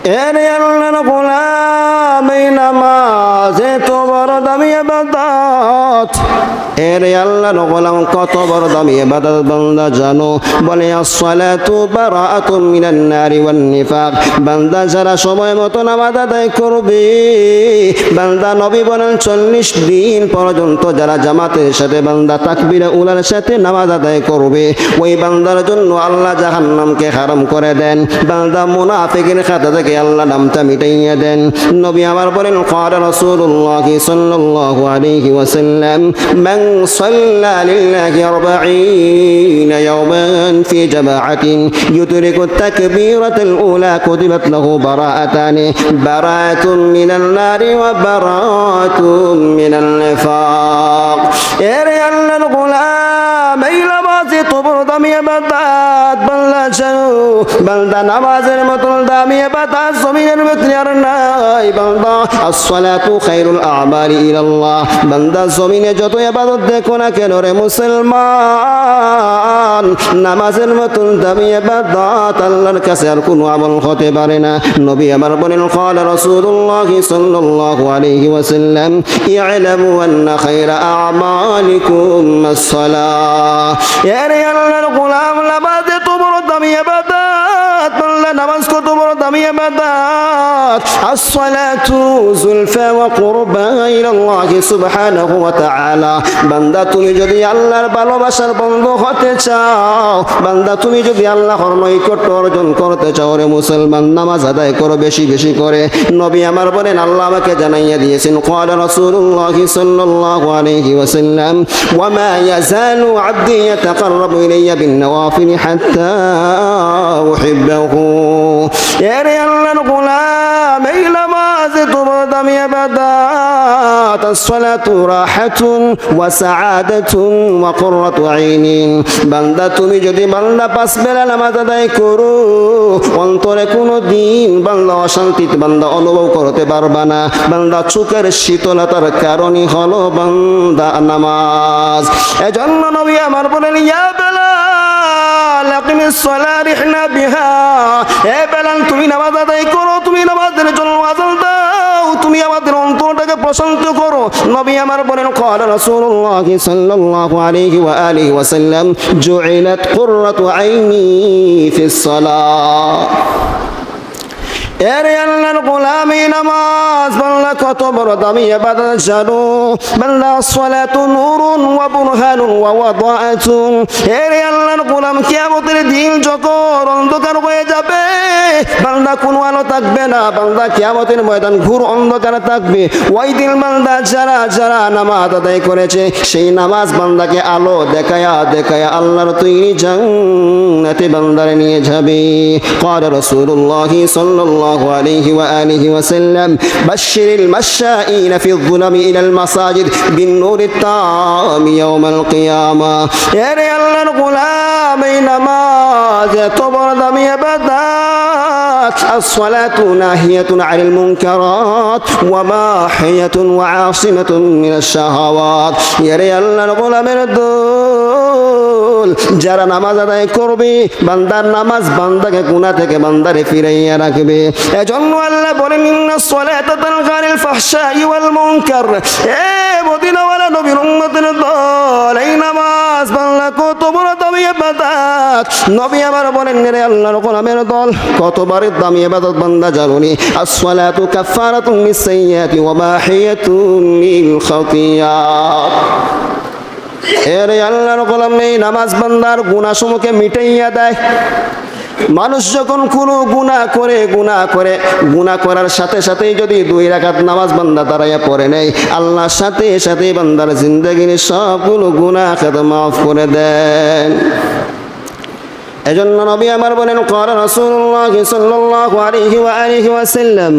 এর আল্লাহর গোলাম এই নামাজ এত বড় দামি ইবাদত। এর আল্লাহর গোলাম কত বড় দামি ইবাদত বান্দা জানো? বলে আসসালাতু বারাআতুম মিনান নারি ওয়ান নিফাক। বান্দা যারা সময় মতো নামাজ আদায় করবে, বান্দা নবী বলেন 40 দিন পর্যন্ত যারা জামাতের সাথে বান্দা তাকবীরে উলার সাথে নামাজ আদায় করবে, ওই বান্দার জন্য আল্লাহ জাহান্নামকে হারাম করে দেন। বান্দা মুনাফিকের খাতা থেকে আল্লাহ নামটা মিটাইয়া দেন। নবী আমার বলেন ক্বালা রাসূলুল্লাহ সাল্লাল্লাহু আলাইহি ওয়াসাল্লাম মান সাল্লা লিল্লাহি 40 ইয়াওমান ফি জামাআতিন ইউদরিকু তাকবীরাতাল উলা কুতিবাত লাহু বারাআতানি বারাআতুম মিনান নারি ওয়া বারাআতুম মিনান নিফাক। এর আল্লাহর গোলাম এই নামাজে তো বড় দামি ইবাদত বান্দা জানো। বান্দা নামাজের মতো দামি ইবাদত জমিনের ভিতরে আর নাই। বান্দা আসসালাতু খায়রুল আমালি ইলাল্লাহ। বান্দা জমিনে যত ইবাদত দেখো না কেন রে মুসলমান, নামাজের মতো দামি ইবাদত আল্লাহর কাছে আর কোনো আমল হতে পারে না। নবী আমার বলেন ক্বালা রাসূলুল্লাহ সাল্লাল্লাহু আলাইহি ওয়াসাল্লাম ই'লামু আন্না খায়রা আমালিকুম আস-সালাহ। এর আল্লাহর গোলাম নামাজ এত বড় দামি ইবাদত। আল্লাহ নামাজ কত বড় দামি ইবাদত। আস-সালাতু যুলফা ওয়া কুরবা ইলাল্লাহ সুবহানাহু ওয়া তাআলা। বান্দা তুমি যদি আল্লাহর ভালোবাসার বন্ধু হতে চাও, বান্দা তুমি যদি আল্লাহর নৈকট্য অর্জন করতে চাও রে মুসলমান, নামাজ আদায় করো বেশি বেশি করে। নবী আমার বলেন আল্লাহ আমাকে জানাইয়া দিয়েছেন ক্বালা রাসূলুল্লাহ সাল্লাল্লাহু আলাইহি ওয়াসাল্লাম ওয়া মা ইয়াজালু আবদি ইয়াতাকাররাবু ইলাইয়া বিন নওয়াফিল হাত্তা উহিব্বাহু। এর আল্লাহর গোলাম এই নামাজ তোমার দামি ইবাদত। আসসালাতু রাহাতুন ওয়া সাআদাতুন ওয়া কুররাতু আইনিন। বান্দা তুমি যদি বান্দা পাঁচ বেলা নামাজ আদায় করো, অন্তরে কোনো দিন বান্দা অশান্তি বান্দা অনুভব করতে পারবা না। বান্দা চোখের শীতলতার কারণই হলো বান্দা নামাজ। এজন্য নবী আমার বলেন ইয়া বেলাল আকিমিস সালাহ রিহনা বিহা। এ বেলাল তুমি নামাজ আদায় করো, তুমি নামাজের জন্য আযান দাও, তুমি আমাদের অন্তরটাকে প্রশান্ত করো। নবী আমার বলেন ক্বালা রাসূলুল্লাহ সাল্লাল্লাহু আলাইহি ওয়া আলিহি ওয়াসাল্লাম জুইলাত কুররাতু আইনি ফিস সালাহ। এর আল্লাহর গোলাম এই নামাজ বান্দা কত বড় দামি ইবাদত জানো? বান্দা আসসালাতু নূরুন ওয়া বুরহানুন ওয়া ওয়াদাআতুন। এর আল্লাহর গোলাম কিয়ামতের দিন যখন অন্ধকার হয়ে যাবে, বান্দা কোনো আলো থাকবে না, বান্দা কিয়ামতের ময়দান ঘোর অন্ধকার থাকবে। ওই দিন বান্দা যারা যারা নামাজ আদায় করেছে সেই নামাজ বান্দাকে আলো দেখায়া দেখায়া আল্লাহর তৈরি জান্নাতে বান্দারে নিয়ে যাবে। ক্বালা রাসূলুল্লাহ সাল্লাল্লাহু عليه وآله وسلم بشر المشائين في الظلم إلى المساجد بالنور التام يوم القيامة. يا الله الغلام نماز تبر دم يبدات. الصلاة ناهية عن المنكرات وماحية وعاصمة من الشهوات. يا الله الغلام যারা নামাজ আদায় করবে, বান্দার নামাজ বান্দাকে গুনাহ থেকে বান্দারে ফিরাইয়া রাখবে। এজন্য আল্লাহ বলেন ইন্নাস সালাতা তানহা আনিল ফাহশাই ওয়াল মুনকার। এ মদিনাওয়ালা নবীর উম্মতের দল, এই নামাজ বান্দা কত বড় দামি ইবাদত। নবী আবার বলেন রে আল্লাহর গোলামের দল, কতবার দামি ইবাদত বান্দা জানুনি। আস-সালাতু কাফফারাতুন লিস-সাইয়্যাতি ওয়া মাহিয়াতুন লিল খাতিয়াত। এর আল্লাহর গোলাম এই নামাজ বান্দার গুনাহ সমূহকে মিটাইয়া দেয়। মানুষ যখন কোনো গুনাহ করার সাথে সাথেই যদি 2 রাকাত নামাজ বান্দা দাঁড়াইয়া পড়ে নেয়, আল্লাহর সাথে সাথে বান্দার জিন্দেগির সবগুলো গুনাহ খাতা মাফ করে দেন। এজন্য নবী আমার বলেন ক্বালা রাসূলুল্লাহ সাল্লাল্লাহু আলাইহি ওয়া আলিহি ওয়াসাল্লাম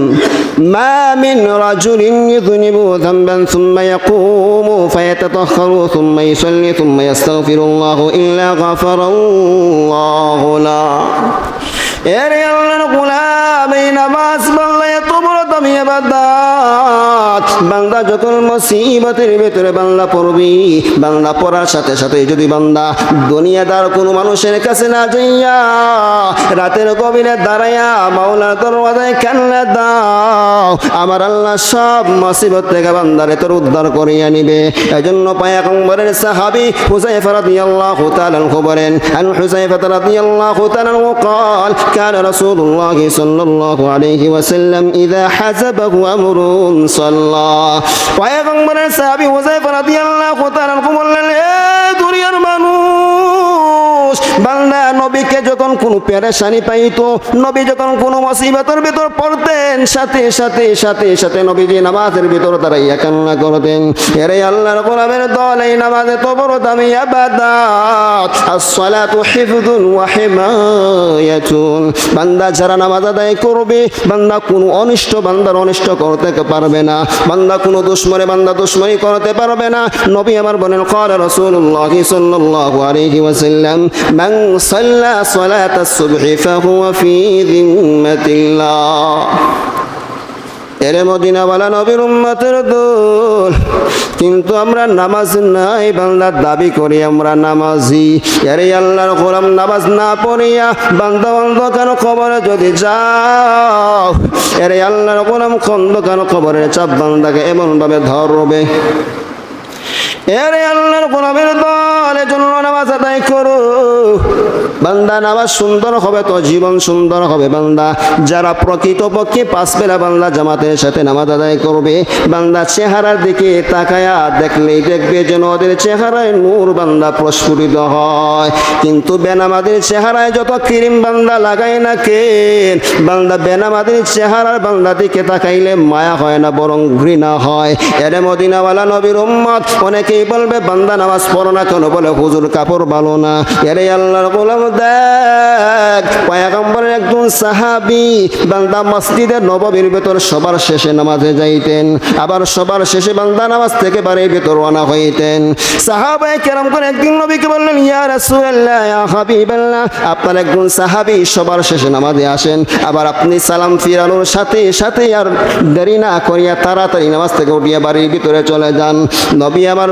মা মিন রাজুলিন ইযনিবু যামবান সুম্মা ইয়াকুমু ফায়াতাতাহহারু সুম্মা ইউসাল্লি সুম্মা ইস্তাগফিরুল্লাহ ইল্লা গাফারাল্লাহু লা। এর আল্লাহর গোলাম এই নামাজ বান্দা এত বড় দামি ইবাদত। উম্মত, বান্দা যখন মুসিবতের ভিতরে বান্দা পড়বি, বান্দা পড়ার সাথে সাথে যদি বান্দা দুনিয়াদার কোনো মানুষের কাছে না যাইয়া রাতের গভীরে দাঁড়াইয়া মাওলার দরওয়াজায় কান্না দাও, আমার আল্লাহ সব মুসিবত থেকে বান্দারে তোর উদ্ধার করিয়া নিবে। এজন্য পয়গম্বরের সাহাবী হুযায়ফা রাদিয়াল্লাহু তাআলা আনহু বলেন, আন হুযায়ফা রাদিয়াল্লাহু তাআলা আনহু قال كان رسول الله صلى الله عليه وسلم إذا حزبه أمر صلى। পয়গম্বরের সাহাবী হুযায়ফা রাদিয়াল্লাহু তাআলা আনহু বললেন, হে দুনিয়ার মানুষ, বান্দা নবীকে যখন কোনো পেরেশানি পাইতো, নবী যখন কোনো মুসিবতের ভিতর পড়তেন, সাথে সাথে সাথে সাথে নবীজি নামাজের ভিতর দাঁড়াইয়া কান্না করতেন। এরে আল্লাহর গোলামের দল, এই নামাজে তো বড় দামি ইবাদত, as-সালাতু হিফযুন ওয়া হিমায়াতুন। বান্দা যারা নামাজ আদায় করবে, বান্দা কোনো অনিষ্ট বান্দার অনিষ্ট করতে পারবে না, বান্দা কোনো দুশমনে বান্দা দুশমনি করতে পারবে না। নবী আমার বলেন, ক্বালা রাসূলুল্লাহ সাল্লাল্লাহু আলাইহি ওয়াসাল্লাম, মান সাল্লা সালাতাস সুবহি ফাহুয়া ফি যিম্মাতিল্লাহ। এরে মদিনাওয়ালা নবীর উম্মতের দল, কিন্তু আমরা নামাজ নাই বান্দা দাবি করি আমরা নামাজি। এরে আল্লাহর গোলাম, নামাজ না পড়িয়া বান্দা অন্ধকার কবরে যদি যাও, এরে আল্লাহর গোলাম অন্ধকার কবরের চাপ বান্দাকে এমন ভাবে ধরবে। এরে আল্লাহর গোলামের দল, এজন্য নামাজ আদায় করো। বান্দা নামাজ সুন্দর হবে তো জীবন সুন্দর হবে। বান্দা যারা প্রকৃতপক্ষে পাঁচ বেলা বান্দা জামাতের সাথে নামাজ আদায় করবে, বান্দা চেহারার দিকে তাকায়া দেখলেই দেখবে যেন ওদের চেহারায় নূর বান্দা প্রস্ফুটিত হয়। কিন্তু বেনামাদের চেহারায় যত ক্রিম বান্দা লাগায় না কেন, বান্দা বেনামাদের চেহারার বান্দা দিকে তাকাইলে মায়া হয় না, বরং ঘৃণা হয়। এরে মদিনাওয়ালা নবীর উম্মত, অনেকেই বলবে বান্দা নামাজ পড়ো না কেন, বলে হুজুর কাপড় ভালো না। এরে আল্লাহর গোলাম দেখ, পয়গম্বরের একজন সাহাবী বান্দা মসজিদের নববীর ভেতর সবার শেষে নামাজে যাইতেন, আবার সবার শেষে বান্দা নামাজ থেকে বাড়ির ভেতর রওনা হইতেন। সাহাবায়ে কেরাম করে একদিন নবীকে বললেন, ইয়া রাসূলুল্লাহ, ইয়া হাবিবাল্লাহ, আপনার একজন সাহাবী সবার শেষে নামাজে আসেন, আবার আপনি সালাম ফিরানোর সাথে সাথে আর দেরি না করিয়া তাড়াতাড়ি নামাজ থেকে উঠিয়া বাড়ির ভিতরে চলে যান। নবী আমার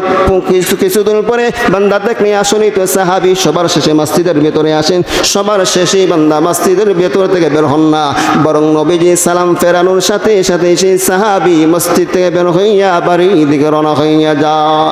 কিছুদিন পরে বান্দা দেখলে আসনি তো সাহাবী সবার শেষে মসজিদের ভেতরে আসেন, সবার শেষে বান্দা মসজিদের ভেতর থেকে বের হন না, বরং নবীজি সালাম ফেরানোর সাথে সাথে সেই সাহাবী মসজিদ থেকে বের হইয়া বাড়ির দিকে রওনা হইয়া যায়।